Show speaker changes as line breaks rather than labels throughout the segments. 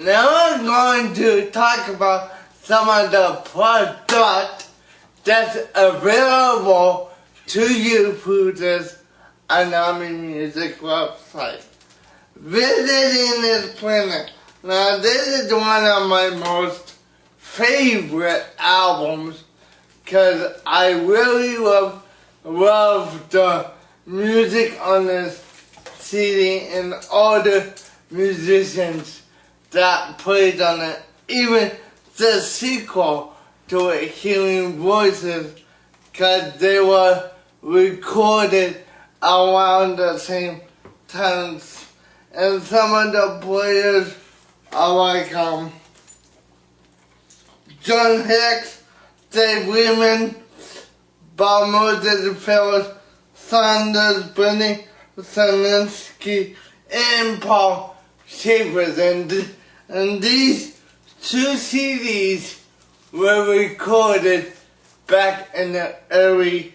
Now I'm going to talk about some of the products that's available to you through this Anami Music website. Visiting this planet. Now this is one of my most favorite albums because I really love the music on this CD and all the musicians that played on it. Even the sequel to it, Healing Voices, because they were recorded around the same time. And some of the players are like John Hicks, Dave Lehman, Bob Moses, Phyllis Saunders, Benny Saminsky, and Paul Schaefer. And these two CDs were recorded back in the early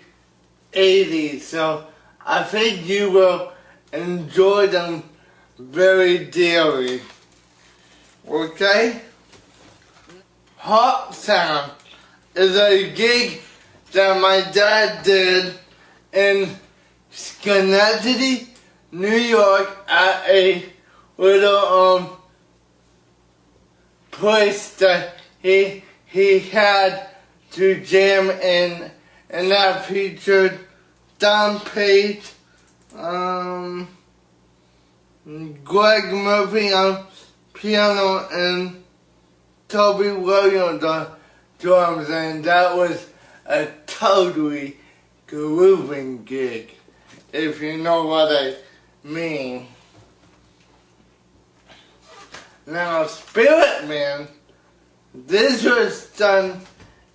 80s. So I think you will enjoy them very dearly. Okay? Heart Sound is a gig that my dad did in Schenectady, New York, at a little place that he had to jam in, and that featured Don Page, Greg Murphy on piano, and Toby Williams on drums, and that was a totally grooving gig, if you know what I mean. Now, Spirit Man, this was done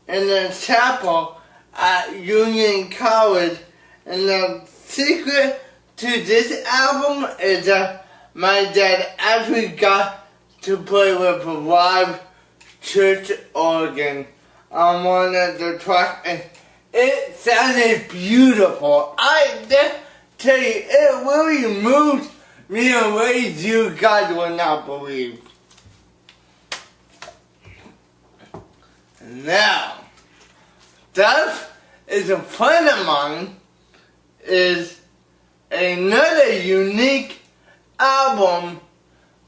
in the chapel at Union College, and the secret to this album is that my dad actually got to play with a live church organ on one of the tracks, and it sounded beautiful. I tell you, it really moved me in ways you guys will not believe. Now, Duff is a friend of mine, is another unique album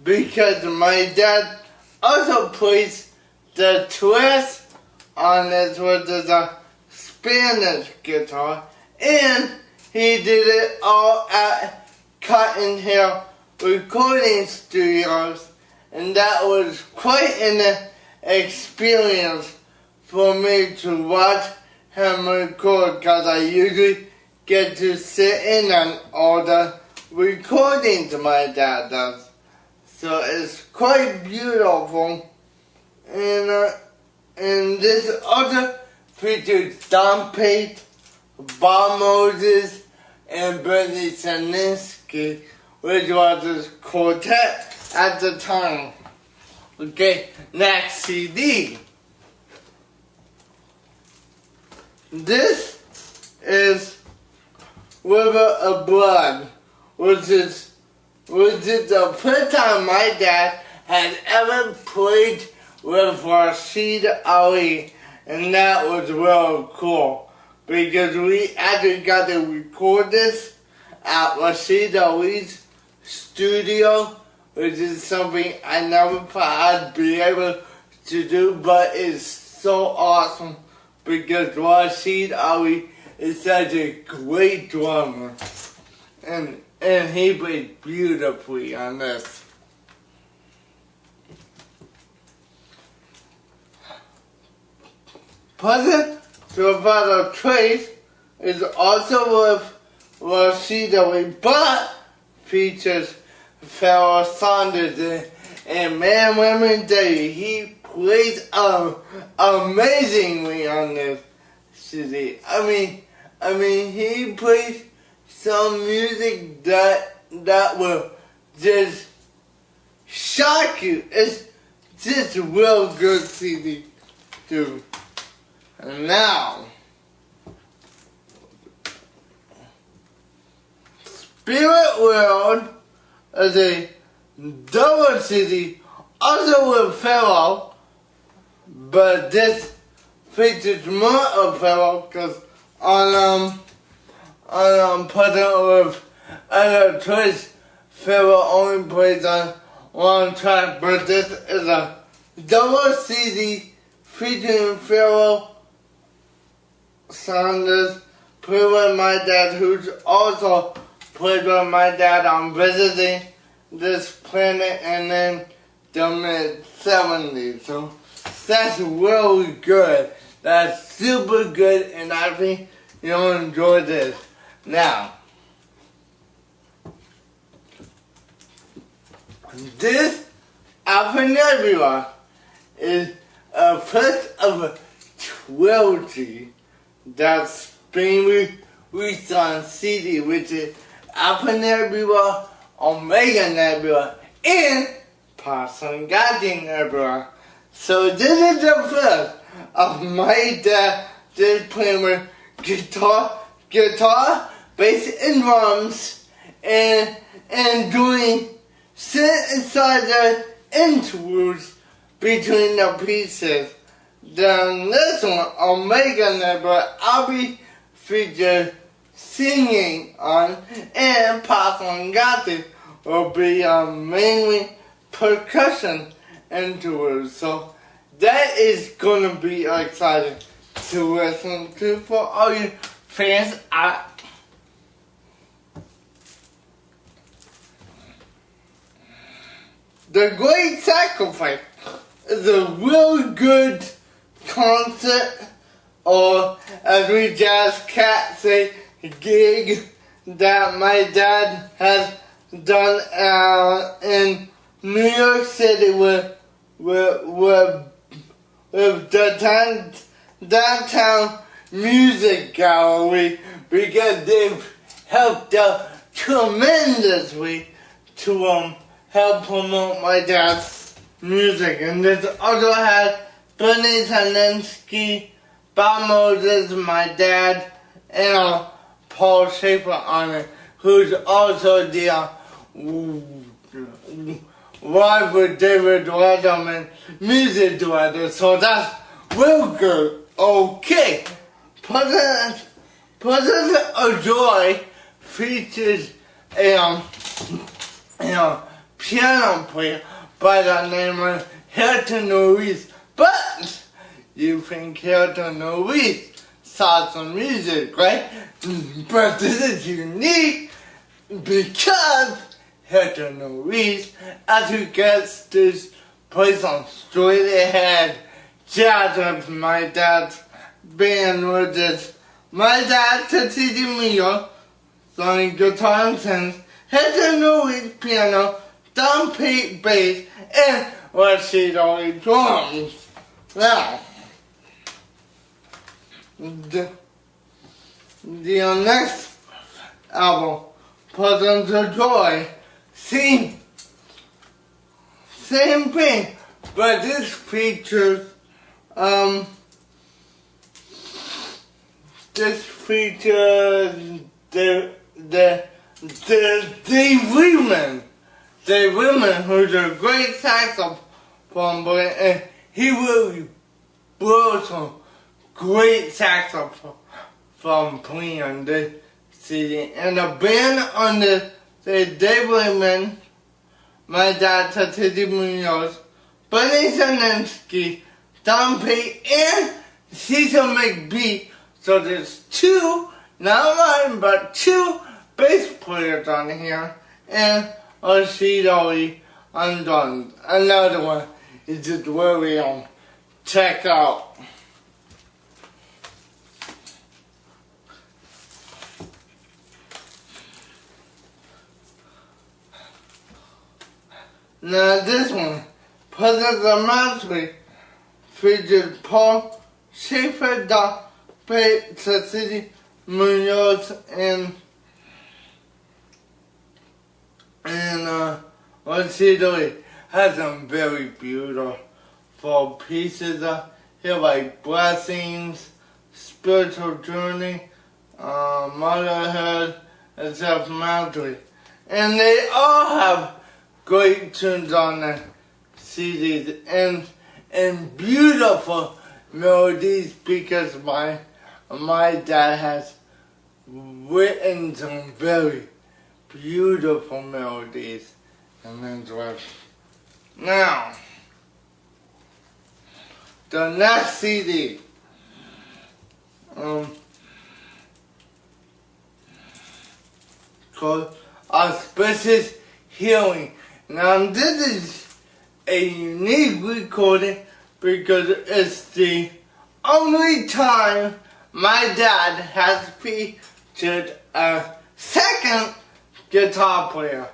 because my dad also plays the twist on this, which is a Spanish guitar, and he did it all at Cotton Hill Recording Studios, and that was quite an experience for me to watch him record, because I usually get to sit in on all the recordings my dad does. So it's quite beautiful. And this other featured Don Pate, Bob Moses, and Bernie Saninsky, which was his quartet at the time. Okay, next CD. This is River of Blood, which is the first time my dad had ever played with Rashid Ali, and that was real cool because we actually got to record this at Rashid Ali's studio, which is something I never thought I'd be able to do, but it's so awesome because Rashid Ali is such a great drummer, and he played beautifully on this. Present Without a Trace is also with Rashid Ali, but features Phyllis Saunders, and man, women, day, he plays amazingly on this CD. I mean, he plays some music that will just shock you. It's just a real good CD too. And now, Spirit World is a double CD also with Pharaoh, but this features more of Pharaoh because on Puzzle with other choice, Pharaoh only plays on one track, but this is a double CD featuring Pharaoh Saunders, played with my dad, who's also played with my dad on Visiting This Planet and then the mid-70s. So that's really good. That's super good, and I think you'll enjoy this. Now, this Alpha Nebula is a first of a trilogy that's being released on CD, which is Alpha Nebula, Omega Nebula, and Pasangati Nebula. So this is the first of my dad just playing with guitar, bass, and drums, and doing synthesizer interludes between the pieces. Then this one, Omega Nebula, I'll be featured singing on, and Pasangati will be mainly percussion interludes. So that is gonna be exciting to listen to for all you fans. The Great Sacrifice is a really good concert, or as we jazz cats say, gig that my dad has done in New York City with the downtown music gallery, because they've helped out tremendously to help promote my dad's music. And this also has Bernie Taninsky, Bob Moses, my dad, and Paul Schaefer on it, who's also the wife with David Letterman music director. So that's real good. Okay, Presence of Joy features a piano player by the name of Hilton Ruiz. But you think Hilton Ruiz saw some music, right? But this is unique because Hilton Ruiz actually gets this place on straight ahead jazz with my dad's band, which is my dad, Tisziji Muñoz, on guitar and synth, Hilton Ruiz piano, Don Pete bass, and Rashid drums. Now, the next album, Presence of Joy, same thing, but this features Dave Whitman, who's a great saxophone player, and he really blows some great saxophone playing on this CD. And the band on the Dave Whitman, my dad, Tisziji Muñoz, Bernie Saninsky, Don Pate, and Cecil McBee. So there's two, not one, but two bass players on here, and Rashid on drums. Another one is just really check out. Now this one, Presence of Mastery, features Paul Schaefer, Tisziji Muñoz, and Rashid has some very beautiful pieces here, like Blessings, Spiritual Journey, Motherhood, and Self-Mastery. And they all have great tunes on the CDs and beautiful melodies, because my dad has written some very beautiful melodies in his life. Now, the next CD, called Auspicious Healing. Now, this is a unique recording because it's the only time my dad has featured a second guitar player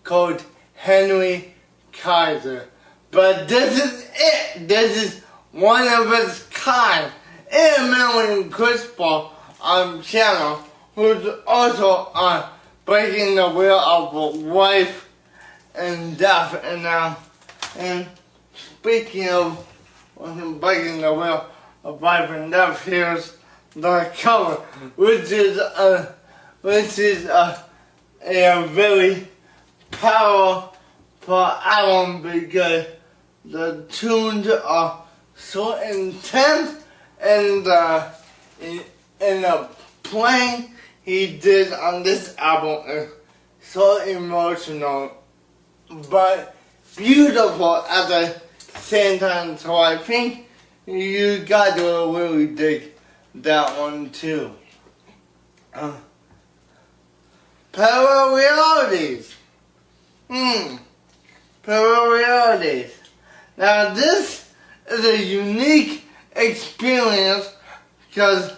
called Henry Kaiser. But this is it. This is one of its kind. And Melanie Crispal on piano, who's also on Breaking the Wheel of Life and Death. And speaking of Breaking the Wheel of Life and Death, here's the cover, which is a very powerful album because the tunes are so intense, and the playing he did on this album is so emotional but beautiful at the same time. So I think you got to really dig that one too. Parallel realities. Parallel realities. Now this is a unique experience because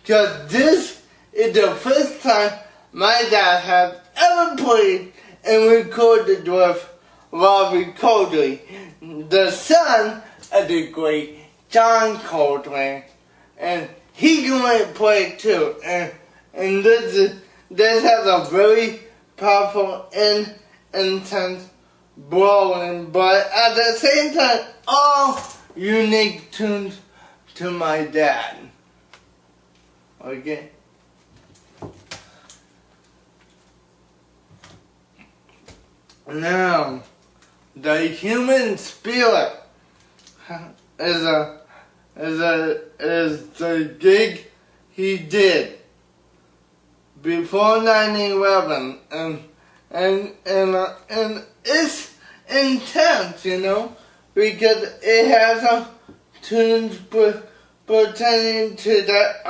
this is the first time my dad has ever played and recorded with Robbie Coltrane, the son of the great John Coltrane, and he can play too. And this has a very powerful and intense blowing, but at the same time, all unique tunes to my dad. Okay? Now, the human spirit is the gig he did before 9/11, and it's intense, you know, because it has some tunes pertaining to that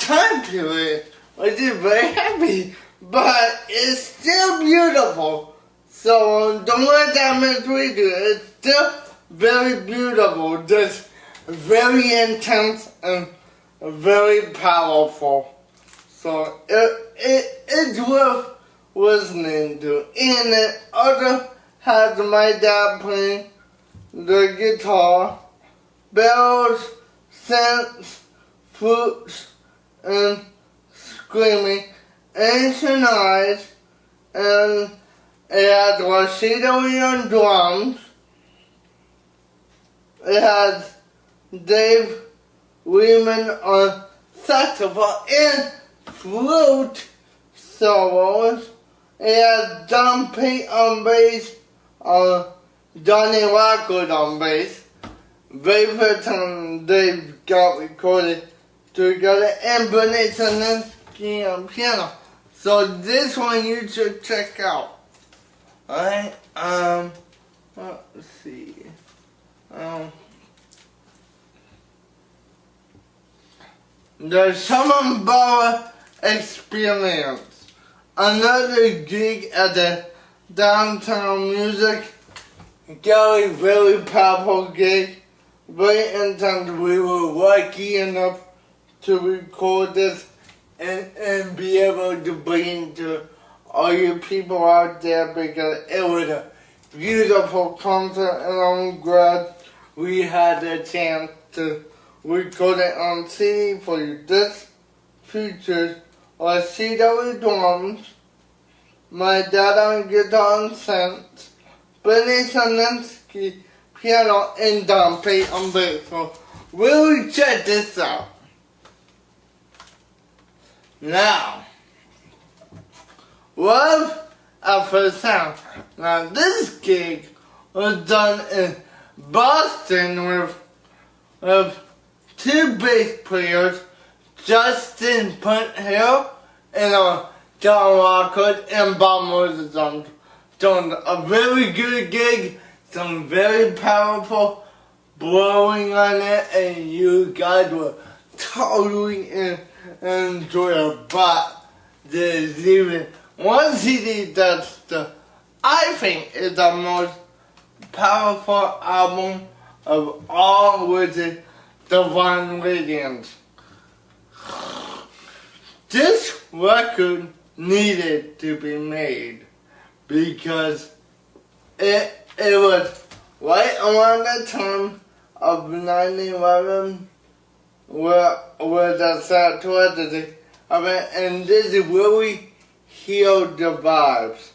time period, which is very happy, but it's still beautiful. So don't let that mislead you. It's still very beautiful, just very intense and very powerful. So it's worth listening to. And it also has my dad playing the guitar, bells, scents, flutes, and screaming, ancient eyes, and it has Rashida on drums. It has Dave Lehman on saxophone and flute solos. It has John Pate on bass, Johnny Lockwood on bass. Very first time they got recorded together, and Bernie Saninsky on piano. So this one you should check out. Alright, let's see. The Summer Bar Experience, another gig at the Downtown Music Gallery, very powerful gig, very intense. We were lucky enough to record this and be able to bring to all you people out there because it was a beautiful concert, and I'm glad we had the chance to record it on CD for you. This features CW drums, my dad on guitar and synth, Bernie Saninsky piano, and Don Pate on bass. So really check this out. Now, Love at First Sound. Now this gig was done in Boston with two bass players, Justin Punthill and John Rockwood, and Bob Moses done a very good gig, some very powerful blowing on it, and you guys will totally enjoy it. But there's even one CD that's I think is the most powerful album of all, which is Divine Radiance. This record needed to be made because it was right around the time of 9/11 where the sad tragedy of it, and this is where we healed the vibes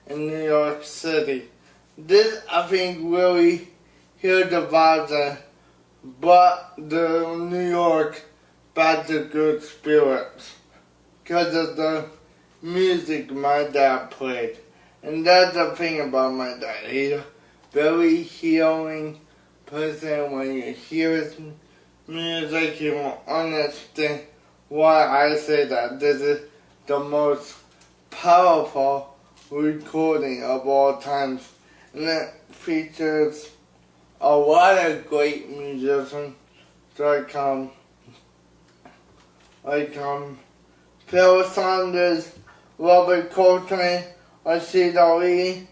in New York City. This, I think, really healed the vibes and brought the New York back to good spirits because of the music my dad played. And that's the thing about my dad. He's a very healing person. When you hear his music, you will understand why I say that this is the most powerful recording of all times. And it features a lot of great musicians like Phil Saunders, Robert Coltrane, Rashida Lee,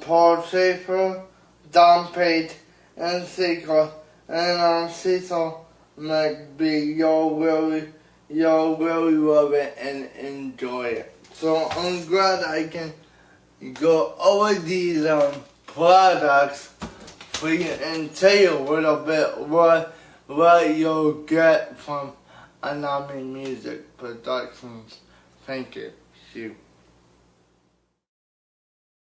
Paul Schaefer, Don Pate, and Cecil McBee. You'll really love it and enjoy it. So I'm glad I can go over these products for you and tell you a little bit what you'll get from Anami Music Productions. Thank you.